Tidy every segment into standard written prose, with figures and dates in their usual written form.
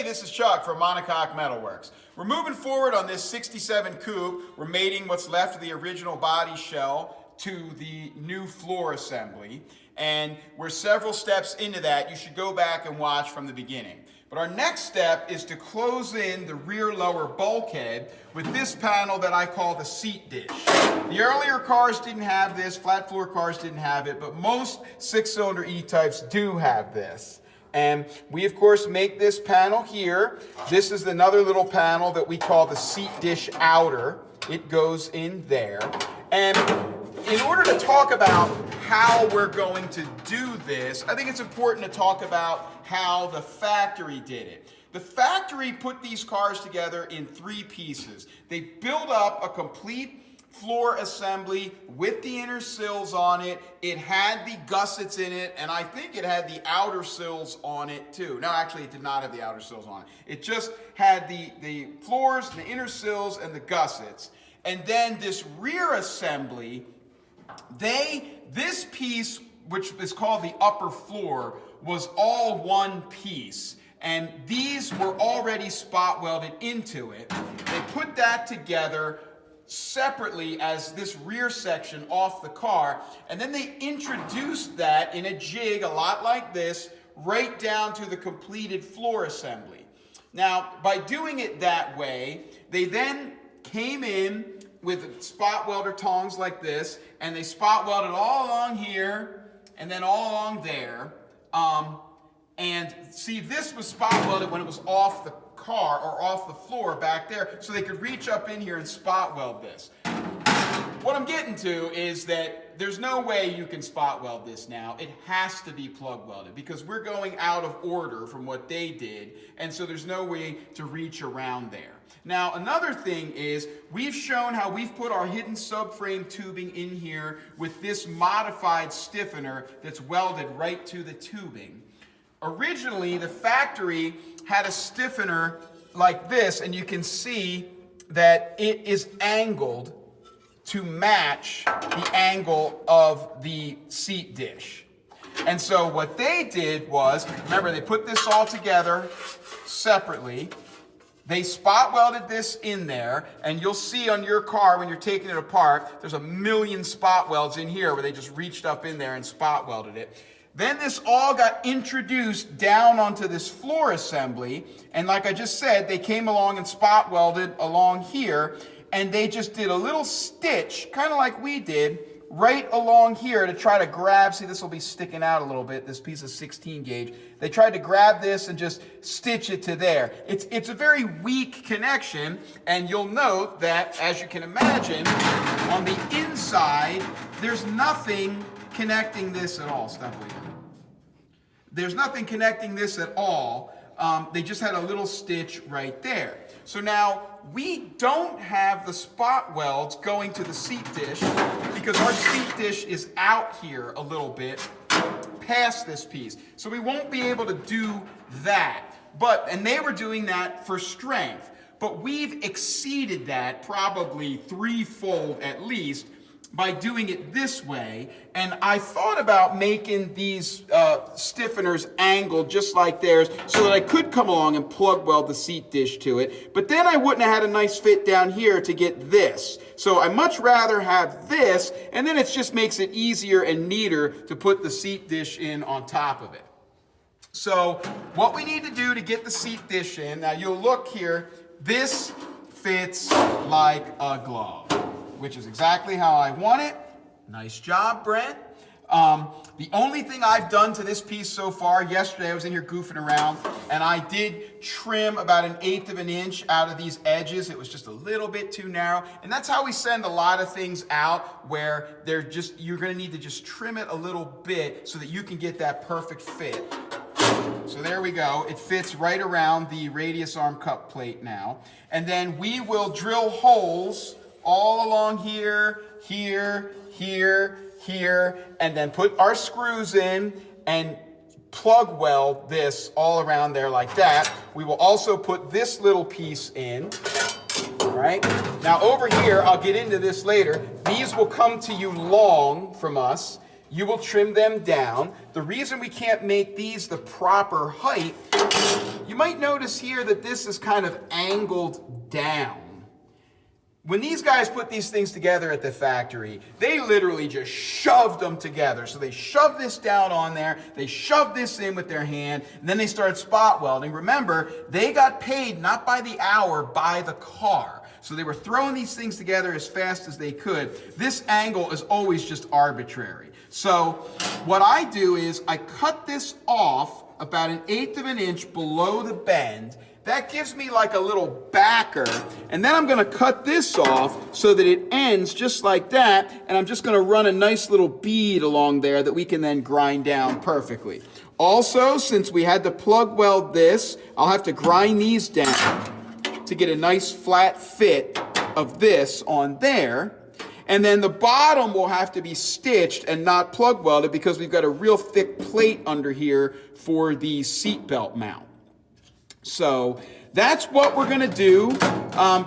Hey, this is Chuck from Monocoque Metalworks. We're moving forward on this 67 Coupe. We're mating what's left of the original body shell to the new floor assembly. And we're several steps into that. You should go back and watch from the beginning. But our next step is to close in the rear lower bulkhead with this panel that I call the seat dish. The earlier cars didn't have this, flat floor cars didn't have it, but most six-cylinder E-types do have this. And we, of course, make this panel here. This is another little panel that we call the seat dish outer. It goes in there. And in order to talk about how we're going to do this, I think it's important to talk about how the factory did it. The factory put these cars together in three pieces. They built up a complete floor assembly with the inner sills on it. It had the gussets in it, and I think it had the outer sills on it too. No, actually it did not have the outer sills on it. It just had the floors, the inner sills, and the gussets. And then this rear assembly, this piece, which is called the upper floor, was all one piece. And these were already spot welded into it. They put that together separately as this rear section off the car, and then they introduced that in a jig, a lot like this, right down to the completed floor assembly. Now, by doing it that way, they then came in with spot welder tongs like this, and they spot welded all along here, and then all along there. And see, this was spot welded when it was off the car or off the floor back there, so they could reach up in here and spot weld this. What I'm getting to is that there's no way you can spot weld this now. It has to be plug welded because we're going out of order from what they did, and so there's no way to reach around there. Now, another thing is we've shown how we've put our hidden subframe tubing in here with this modified stiffener that's welded right to the tubing. Originally, the factory had a stiffener like this, and you can see that it is angled to match the angle of the seat dish. And so what they did was, remember, they put this all together separately. They spot welded this in there, and you'll see on your car when you're taking it apart, there's a million spot welds in here where they just reached up in there and spot welded it. Then this all got introduced down onto this floor assembly, and like I just said, they came along and spot welded along here, and they just did a little stitch, kind of like we did, right along here to try to grab, see this will be sticking out a little bit, this piece of 16 gauge. They tried to grab this and just stitch it to there. It's a very weak connection, and you'll note that, as you can imagine, on the inside, there's nothing connecting this at all. Stop waiting. There's nothing connecting this at all. They just had a little stitch right there. So now we don't have the spot welds going to the seat dish because our seat dish is out here a little bit past this piece. So we won't be able to do that. And they were doing that for strength. But we've exceeded that probably threefold at least by doing it this way, and I thought about making these stiffeners angled just like theirs so that I could come along and plug weld the seat dish to it, but then I wouldn't have had a nice fit down here to get this. So I much rather have this, and then it just makes it easier and neater to put the seat dish in on top of it. So what we need to do to get the seat dish in, now you'll look here, this fits like a glove, which is exactly how I want it. Nice job, Brent. The only thing I've done to this piece so far, yesterday I was in here goofing around, and I did trim about 1/8 of an inch out of these edges. It was just a little bit too narrow, and that's how we send a lot of things out, where you're gonna need to just trim it a little bit so that you can get that perfect fit. So there we go. It fits right around the radius arm cup plate now. And then we will drill holes all along here, here, here, here, and then put our screws in and plug weld this all around there like that. We will also put this little piece in. All right. Now over here, I'll get into this later. These will come to you long from us. You will trim them down. The reason we can't make these the proper height You might notice here that this is kind of angled down. When these guys put these things together at the factory, they literally just shoved them together. So they shoved this down on there, they shoved this in with their hand, and then they started spot welding. Remember, they got paid not by the hour, by the car. So they were throwing these things together as fast as they could. This angle is always just arbitrary. So what I do is I cut this off about 1/8 of an inch below the bend. That gives me like a little backer, and then I'm gonna cut this off so that it ends just like that, and I'm just gonna run a nice little bead along there that we can then grind down perfectly. Also, since we had to plug weld this, I'll have to grind these down to get a nice flat fit of this on there. And then the bottom will have to be stitched and not plug welded because we've got a real thick plate under here for the seat belt mount. So that's what we're gonna do.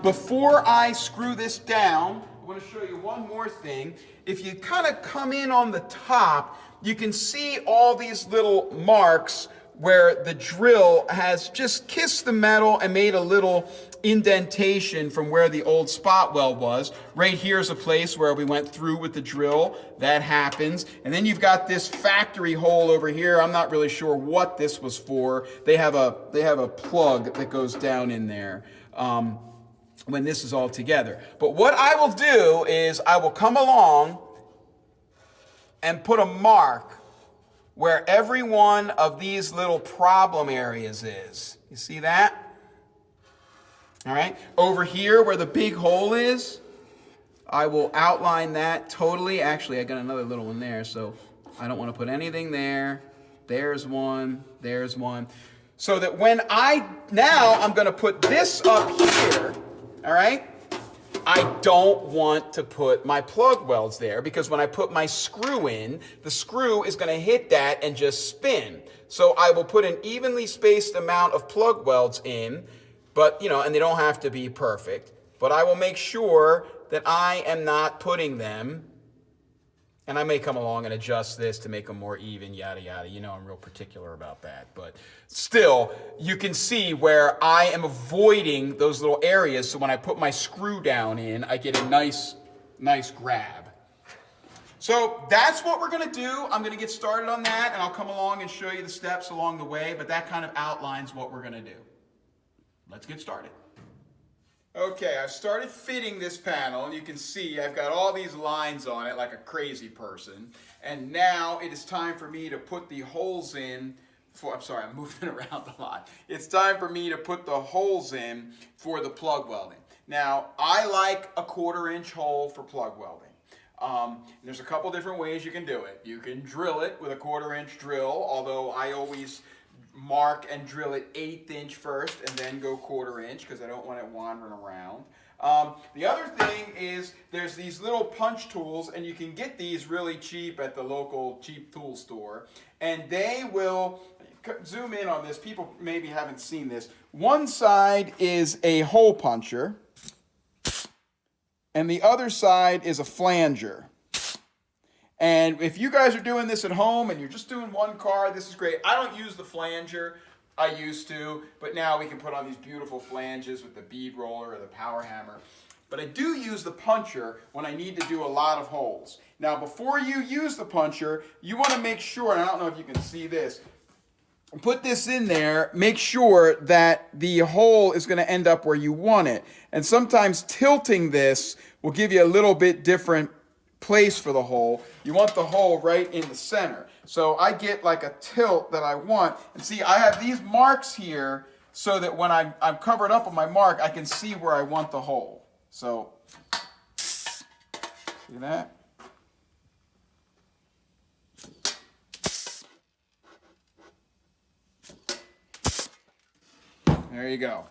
Before I screw this down, I wanna show you one more thing. If you kind of come in on the top, you can see all these little marks where the drill has just kissed the metal and made a little indentation from where the old spot weld was. Right here is a place where we went through with the drill. That happens. And then you've got this factory hole over here. I'm not really sure what this was for. They have a plug that goes down in there when this is all together. But what I will do is I will come along and put a mark where every one of these little problem areas is. You see that? All right. Over here where the big hole is, I will outline that totally. Actually, I got another little one there, so I don't want to put anything there. There's one. There's one. So that when now I'm going to put this up here, all right? I don't want to put my plug welds there because when I put my screw in, the screw is going to hit that and just spin. So I will put an evenly spaced amount of plug welds in, but and they don't have to be perfect, but I will make sure that I am not putting them, and I may come along and adjust this to make them more even, yada, yada. I'm real particular about that. But still, you can see where I am avoiding those little areas. So when I put my screw down in, I get a nice grab. So that's what we're going to do. I'm going to get started on that, and I'll come along and show you the steps along the way. But that kind of outlines what we're going to do. Let's get started. Okay, I've started fitting this panel, and you can see I've got all these lines on it like a crazy person. And now it is time for me to put the holes in for, I'm moving around a lot. It's time for me to put the holes in for the plug welding. Now, I like a 1/4 inch hole for plug welding. There's a couple different ways you can do it. You can drill it with a 1/4 inch drill, although I always mark and drill it 1/8 inch first and then go 1/4 inch because I don't want it wandering around. The other thing is there's these little punch tools, and you can get these really cheap at the local cheap tool store, and they will zoom in on this. People maybe haven't seen this. One side is a hole puncher and the other side is a flanger. And if you guys are doing this at home and you're just doing one car, this is great. I don't use the flanger. I used to, but now we can put on these beautiful flanges with the bead roller or the power hammer. But I do use the puncher when I need to do a lot of holes. Now, before you use the puncher, you want to make sure, and I don't know if you can see this, put this in there, make sure that the hole is going to end up where you want it. And sometimes tilting this will give you a little bit different place for the hole. You want the hole right in the center. So I get like a tilt that I want. And see, I have these marks here so that when I'm covered up on my mark, I can see where I want the hole. So, see that? There you go.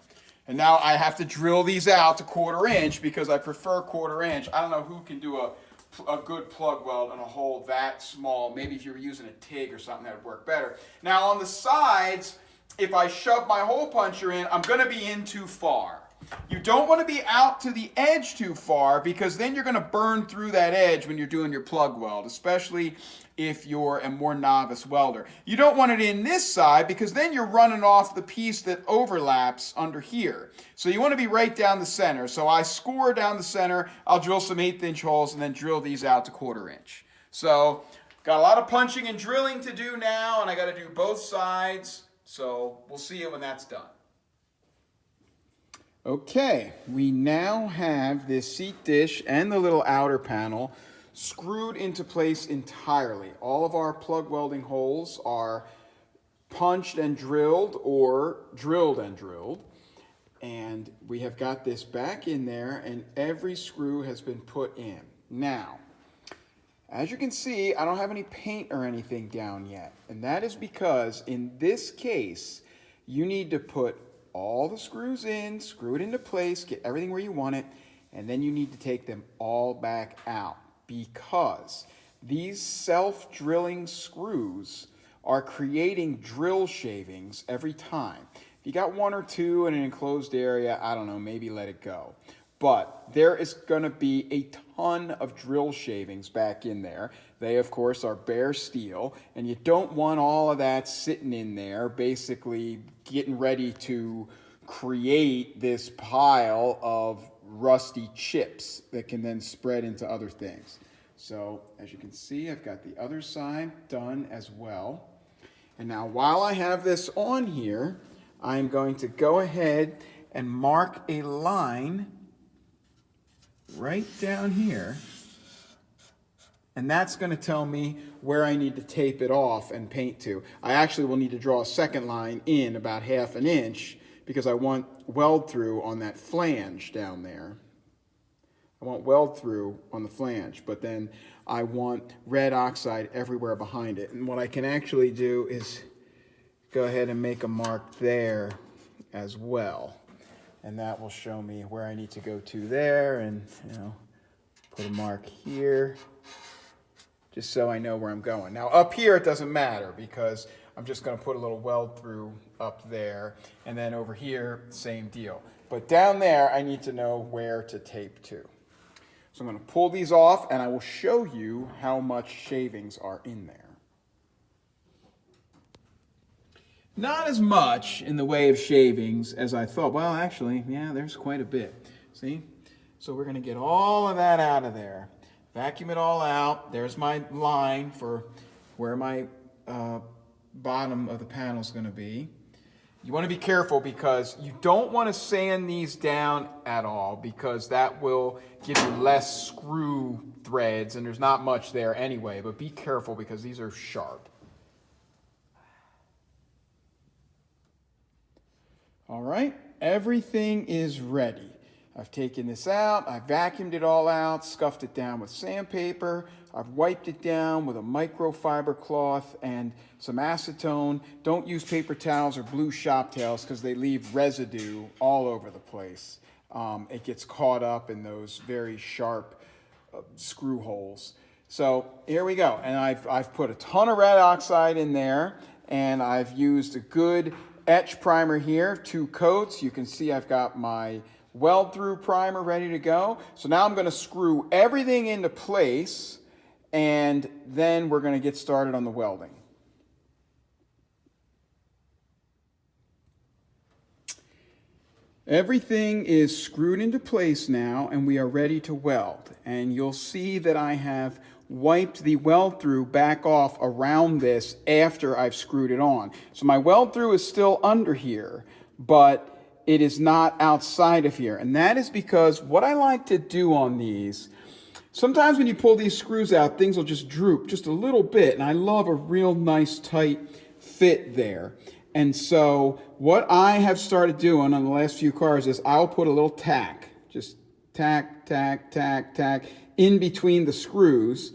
And now I have to drill these out to 1/4 inch because I prefer 1/4 inch. I don't know who can do a good plug weld on a hole that small. Maybe if you were using a TIG or something, that would work better. Now on the sides, if I shove my hole puncher in, I'm going to be in too far. You don't want to be out to the edge too far because then you're going to burn through that edge when you're doing your plug weld, especially if you're a more novice welder. You don't want it in this side because then you're running off the piece that overlaps under here. So you want to be right down the center. So I score down the center, I'll drill some 1/8" holes and then drill these out to 1/4 inch. So got a lot of punching and drilling to do now, and I got to do both sides. So we'll see you when that's done. Okay, we now have this seat dish and the little outer panel screwed into place entirely. All of our plug welding holes are punched and drilled or drilled and drilled. And we have got this back in there and every screw has been put in. Now, as you can see, I don't have any paint or anything down yet. And that is because in this case, you need to put all the screws in, screw it into place, get everything where you want it, and then you need to take them all back out because these self-drilling screws are creating drill shavings every time. If you got 1 or 2 in an enclosed area, I don't know, maybe let it go. But there is going to be a ton of drill shavings back in there. They, of course, are bare steel, and you don't want all of that sitting in there, basically getting ready to create this pile of rusty chips that can then spread into other things. So, as you can see, I've got the other side done as well. And now, while I have this on here, I'm going to go ahead and mark a line right down here, and that's going to tell me where I need to tape it off and paint to. I actually will need to draw a second line in about 1/2 inch because I want weld through on that flange down there. I want weld through on the flange, but then I want red oxide everywhere behind it. And what I can actually do is go ahead and make a mark there as well. And that will show me where I need to go to there and, you know, put a mark here just so I know where I'm going. Now up here it doesn't matter because I'm just going to put a little weld through up there, and then over here, same deal. But down there I need to know where to tape to. So I'm going to pull these off and I will show you how much shavings are in there. Not as much in the way of shavings as I thought. Well, actually, yeah, there's quite a bit. See? So we're going to get all of that out of there. Vacuum it all out. There's my line for where my bottom of the panel is going to be. You want to be careful because you don't want to sand these down at all because that will give you less screw threads, and there's not much there anyway. But be careful because these are sharp. All right, everything is ready. I've taken this out, I vacuumed it all out, scuffed it down with sandpaper, I've wiped it down with a microfiber cloth and some acetone. Don't use paper towels or blue shop towels because they leave residue all over the place. It gets caught up in those very sharp screw holes. So here we go, and I've put a ton of red oxide in there, and I've used a good etch primer here, 2 coats. You can see I've got my weld through primer ready to go. So now I'm going to screw everything into place and then we're going to get started on the welding. Everything is screwed into place now and we are ready to weld. And you'll see that I have wiped the weld through back off around this after I've screwed it on. So my weld through is still under here, but it is not outside of here. And that is because what I like to do on these, sometimes when you pull these screws out, things will just droop just a little bit. And I love a real nice tight fit there. And so what I have started doing on the last few cars is I'll put a little tack, just tack, tack, tack, tack in between the screws.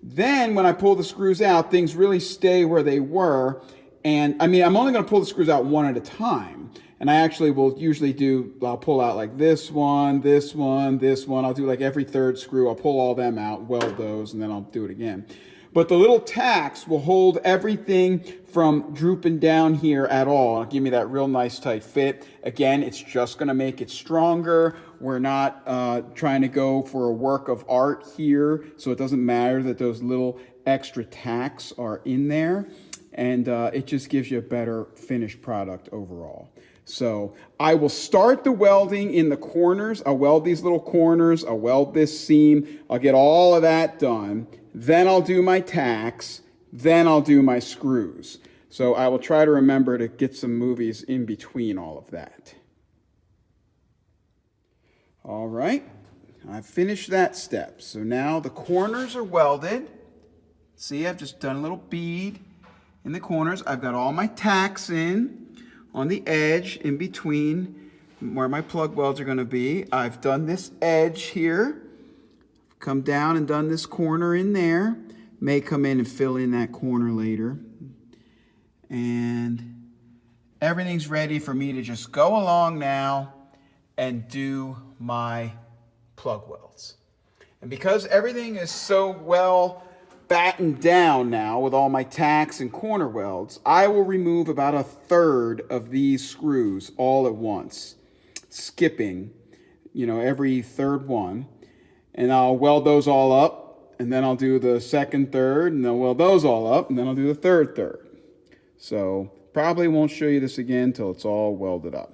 Then when I pull the screws out, things really stay where they were. And I mean, I'm only going to pull the screws out one at a time. And I actually will usually I'll pull out like this one, this one, this one. I'll do like every third screw. I'll pull all them out, weld those, and then I'll do it again. But the little tacks will hold everything from drooping down here at all. It'll give me that real nice tight fit. Again, it's just going to make it stronger. We're not trying to go for a work of art here, so it doesn't matter that those little extra tacks are in there. And it just gives you a better finished product overall. So I will start the welding in the corners. I'll weld these little corners. I'll weld this seam. I'll get all of that done. Then I'll do my tacks. Then I'll do my screws. So I will try to remember to get some movies in between all of that. All right, I've finished that step. So now the corners are welded. See, I've just done a little bead in the corners. I've got all my tacks in on the edge in between where my plug welds are going to be. I've done this edge here. Come down and done this corner in there. May come in and fill in that corner later. And everything's ready for me to just go along now and do my plug welds. And because everything is so well battened down now with all my tacks and corner welds, I will remove about 1/3 of these screws all at once, skipping, every third one. And I'll weld those all up, and then I'll do the second third, and then I'll weld those all up, and then I'll do the third third. So probably won't show you this again until it's all welded up.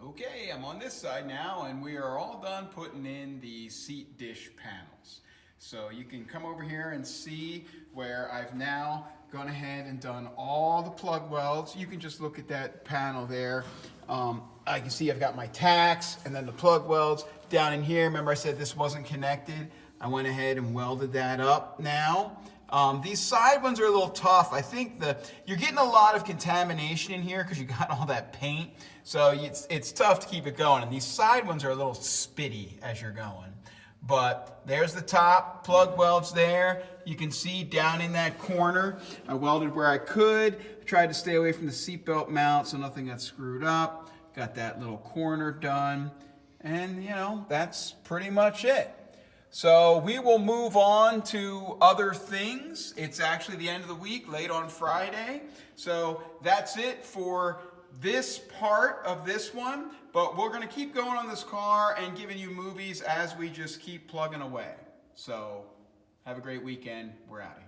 Okay, I'm on this side now, and we are all done putting in the seat dish panels. So you can come over here and see where I've now gone ahead and done all the plug welds. You can just look at that panel there. I can see I've got my tacks and then the plug welds down in here. Remember I said this wasn't connected? I went ahead and welded that up now. These side ones are a little tough. I think you're getting a lot of contamination in here because you got all that paint. So it's tough to keep it going. And these side ones are a little spitty as you're going. But there's the top plug welds there. You can see down in that corner, I welded where I could. I tried to stay away from the seatbelt mount so nothing got screwed up. Got that little corner done. And that's pretty much it. So we will move on to other things. It's actually the end of the week, late on Friday. So that's it for this part of this one. But we're going to keep going on this car and giving you movies as we just keep plugging away. So have a great weekend. We're out of here.